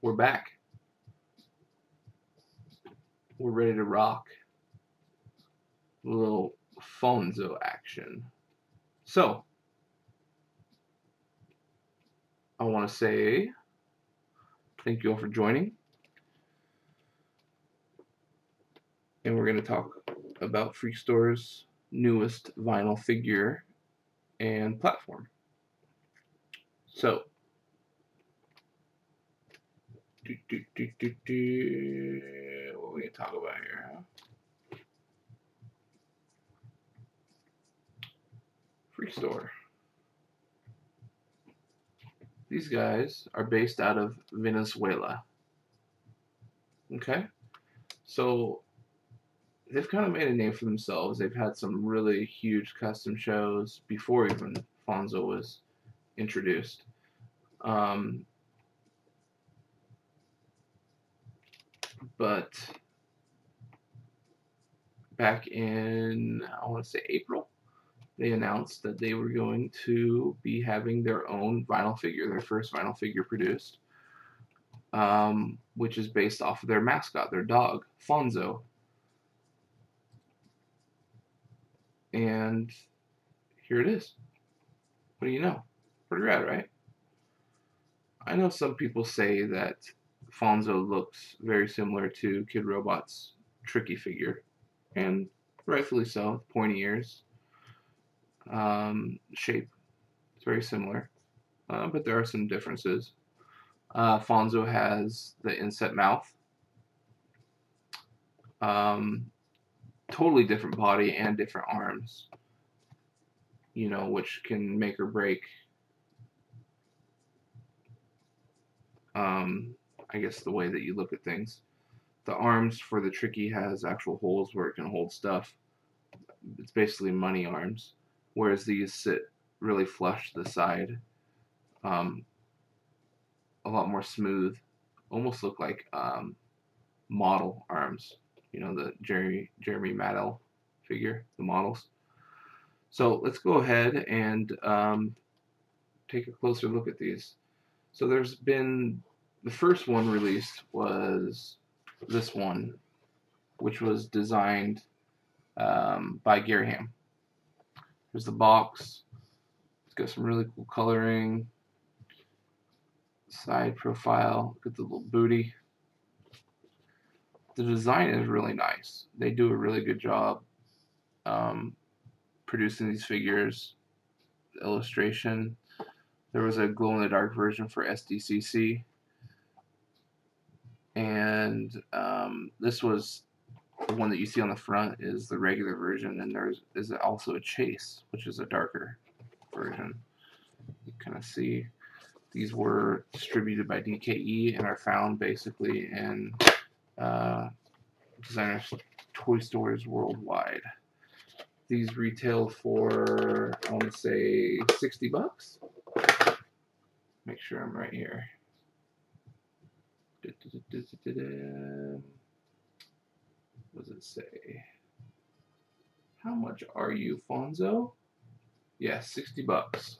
we're back. We're ready to rock. A little Fonzo action. So, I want to say thank you all for joining. And we're going to talk about Freak Store's newest vinyl figure and platform. So, what are we going to talk about here, huh? Freak Store. These guys are based out of Venezuela. Okay? So, they've kind of made a name for themselves. They've had some really huge custom shows before even Fonzo was introduced. But back in, I want to say April, they announced that they were going to be having their own vinyl figure, their first vinyl figure produced, which is based off of their mascot, their dog, Fonzo. And here it is. What do you know? Pretty rad, right? I know some people say that Fonzo looks very similar to Kid Robot's Tricky figure, and rightfully so. Pointy ears, shape, it's very similar, but there are some differences. Fonzo has the inset mouth, totally different body and different arms, you know, which can make or break, I guess, the way that you look at things. The arms for the Tricky has actual holes where it can hold stuff. It's basically money arms, whereas these sit really flush to the side, a lot more smooth, almost look like model arms. You know, the Jeremy Madel figure, the models. So let's go ahead and take a closer look at these. So there's been, the first one released was this one, which was designed by Gary Ham. Here's the box. It's got some really cool coloring. Side profile. Look at the little booty. The design is really nice. They do a really good job producing these figures. The illustration. There was a glow-in-the-dark version for SDCC. And this was the one that you see on the front is the regular version, and there is also a chase, which is a darker version. You kind of see these were distributed by DKE and are found basically in designers' toy stores worldwide. These retail for, I want to say, $60. Make sure I'm right here. What does it say? How much are you, Fonzo? Yeah, $60.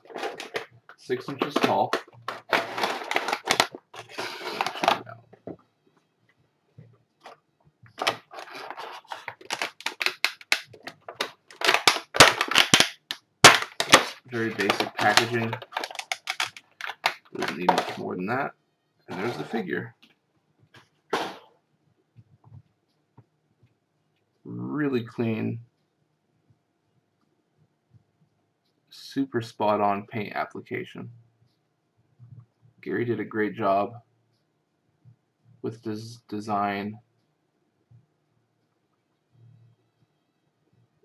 6 inches tall. Very basic packaging. Doesn't need much more than that. And there's the figure. Really clean. Super spot on paint application. Gary did a great job with this design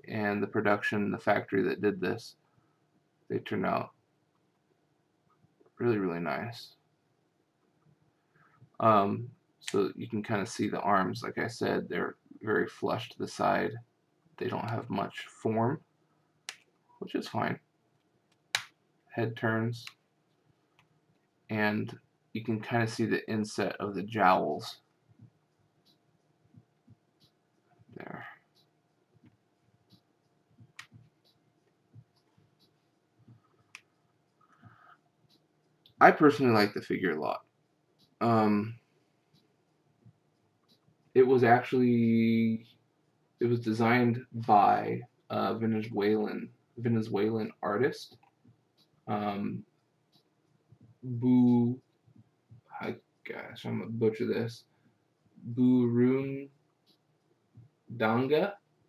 and the production, the factory that did this. They turned out really, really nice. So you can kind of see the arms. Like I said, they're very flush to the side. They don't have much form, which is fine. Head turns, and you can kind of see the inset of the jowls there. I personally like the figure a lot. It was designed by a Venezuelan artist. Um, Boo, gosh, I'm gonna butcher this. Burundanga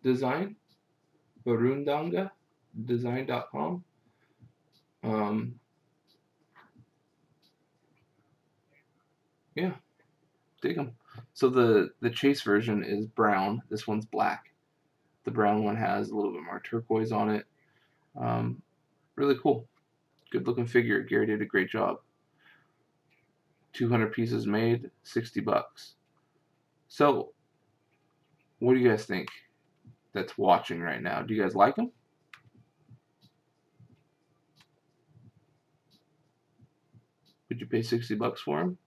Design, Burundanga Design.com. Yeah, dig them. So the chase version is brown. This one's black. The brown one has a little bit more turquoise on it. Really cool. Good looking figure. Gary did a great job. 200 pieces made, 60 bucks. So, what do you guys think that's watching right now? Do you guys like them? Would you pay 60 bucks for them?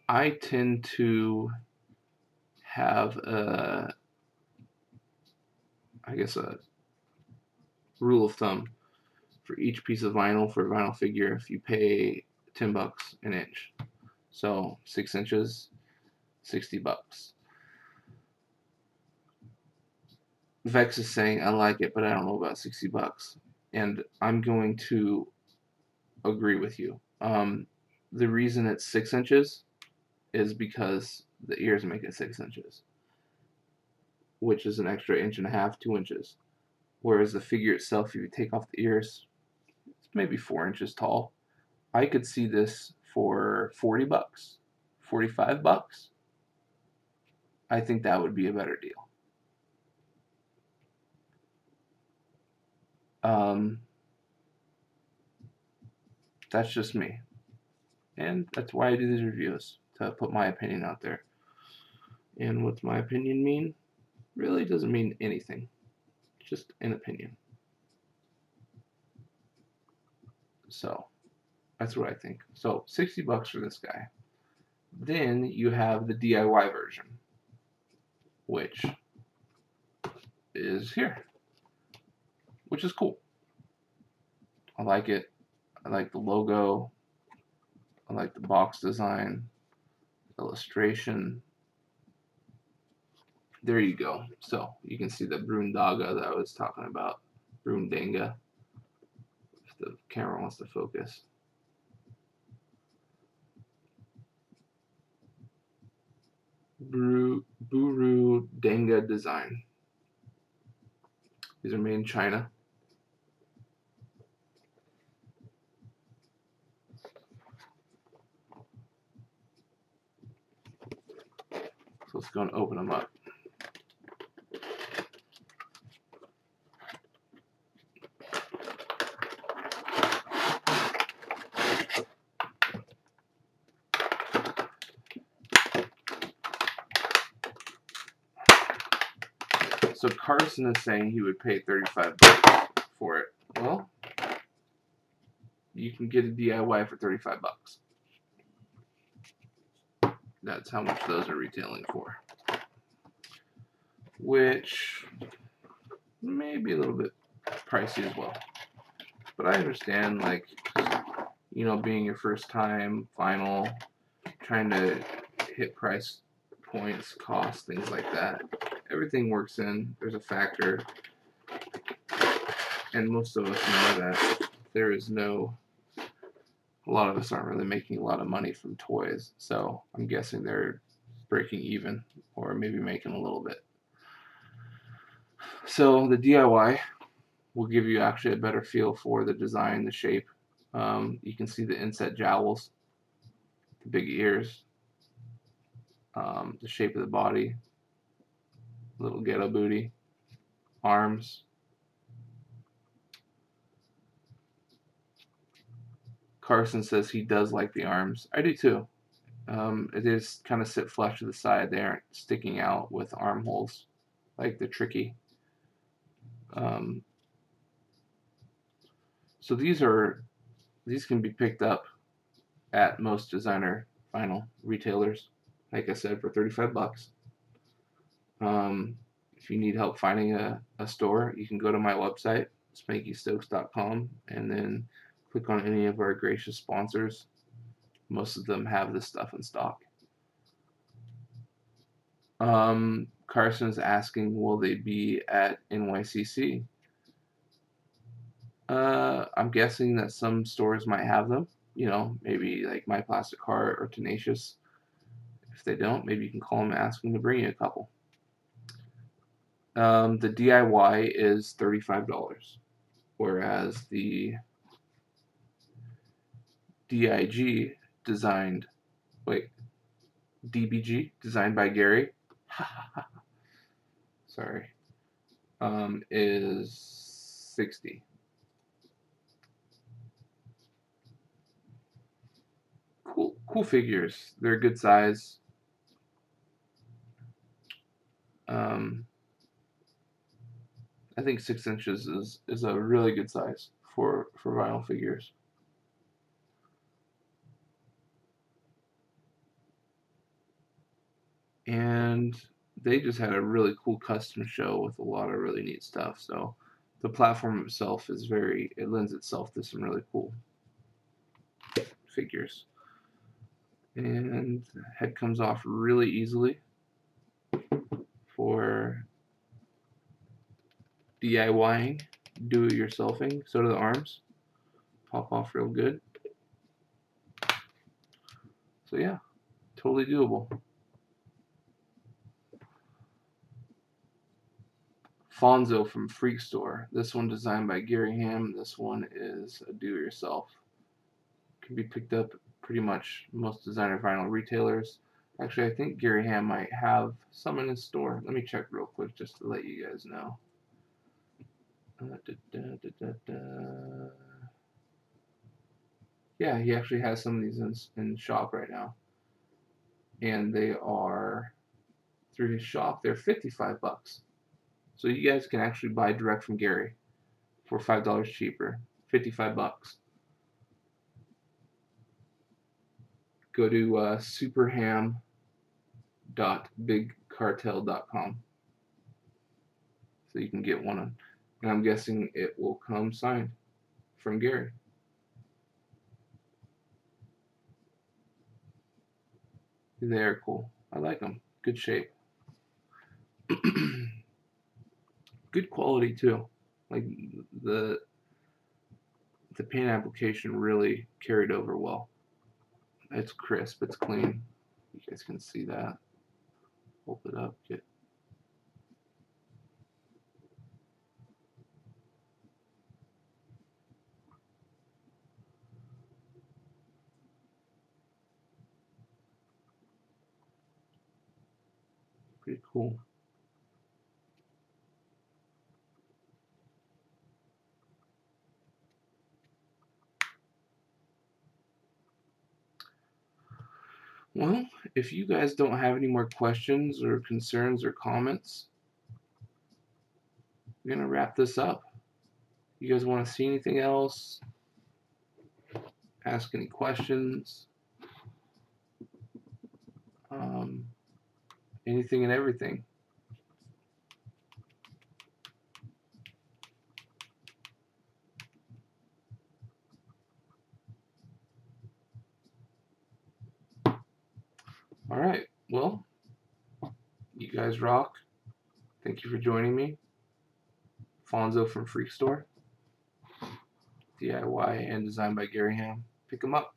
I tend to have a rule of thumb for each piece of vinyl for a vinyl figure. If you pay 10 bucks an inch, so 6 inches, 60 bucks. Vex is saying I like it, but I don't know about 60 bucks, and I'm going to agree with you. The reason it's 6 inches is because the ears make it 6 inches, which is an extra inch and a half, 2 inches. Whereas the figure itself, if you take off the ears, it's maybe 4 inches tall. I could see this for 40 bucks, 45 bucks. I think that would be a better deal. That's just me. And that's why I do these reviews, to put my opinion out there. And what's my opinion mean? Really doesn't mean anything. Just an opinion. So, that's what I think. So, 60 bucks for this guy. Then you have the DIY version, which is here, which is cool. I like it. I like the logo. I like the box design, illustration. There you go. So you can see the Burundanga that I was talking about. Burundanga. If the camera wants to focus. Burundanga Design. These are made in China. So let's go and open them up. So Carson is saying he would pay 35 bucks for it. Well, you can get a DIY for 35 bucks. That's how much those are retailing for. Which may be a little bit pricey as well. But I understand, like, you know, being your first time vinyl, trying to hit price points, costs, things like that. Everything works in. There's a factor. And most of us know that there is no... A lot of us aren't really making a lot of money from toys, so I'm guessing they're breaking even or maybe making a little bit. So the DIY will give you actually a better feel for the design, the shape. You can see the inset jowls, the big ears, the shape of the body, little ghetto booty, arms. Carson says he does like the arms. I do too. It is kind of sit flush to the side. They aren't sticking out with armholes like the tricky. So these can be picked up at most designer vinyl retailers. Like I said, for 35 bucks. If you need help finding a store, you can go to my website, SpankyStokes.com, and then click on any of our gracious sponsors Most of them have this stuff in stock. Carson's asking, will they be at NYCC? I'm guessing that some stores might have them. You know, maybe like My Plastic Heart or Tenacious. If they don't, maybe you can call them and ask them to bring you a couple. The DIY is $35, whereas the DBG designed by Gary, sorry, is $60. Cool figures. They're a good size. I think 6 inches is a really good size for vinyl figures. And they just had a really cool custom show with a lot of really neat stuff. So the platform itself is it lends itself to some really cool figures. And the head comes off really easily for DIYing, do-it-yourselfing. So do the arms. Pop off real good. So yeah, totally doable. Fonzo from Freak Store. This one designed by Gary Ham. This one is a do-it-yourself. Can be picked up pretty much most designer vinyl retailers. Actually, I think Gary Ham might have some in his store. Let me check real quick just to let you guys know. Yeah, he actually has some of these in shop right now. And they are, through his shop, they're $55. So you guys can actually buy direct from Gary for $5 cheaper. $55. Go to superham.bigcartel.com so you can get one. And I'm guessing it will come signed from Gary. They're cool. I like them. Good shape. Good quality too. Like the paint application really carried over well. It's crisp. It's clean. You guys can see that. Hold it up. Pretty cool. Well, if you guys don't have any more questions or concerns or comments, I'm going to wrap this up. You guys want to see anything else? Ask any questions? Anything and everything. Alright, well, you guys rock. Thank you for joining me. Fonzo from Freak Store. DIY and designed by Gary Ham. Pick them up.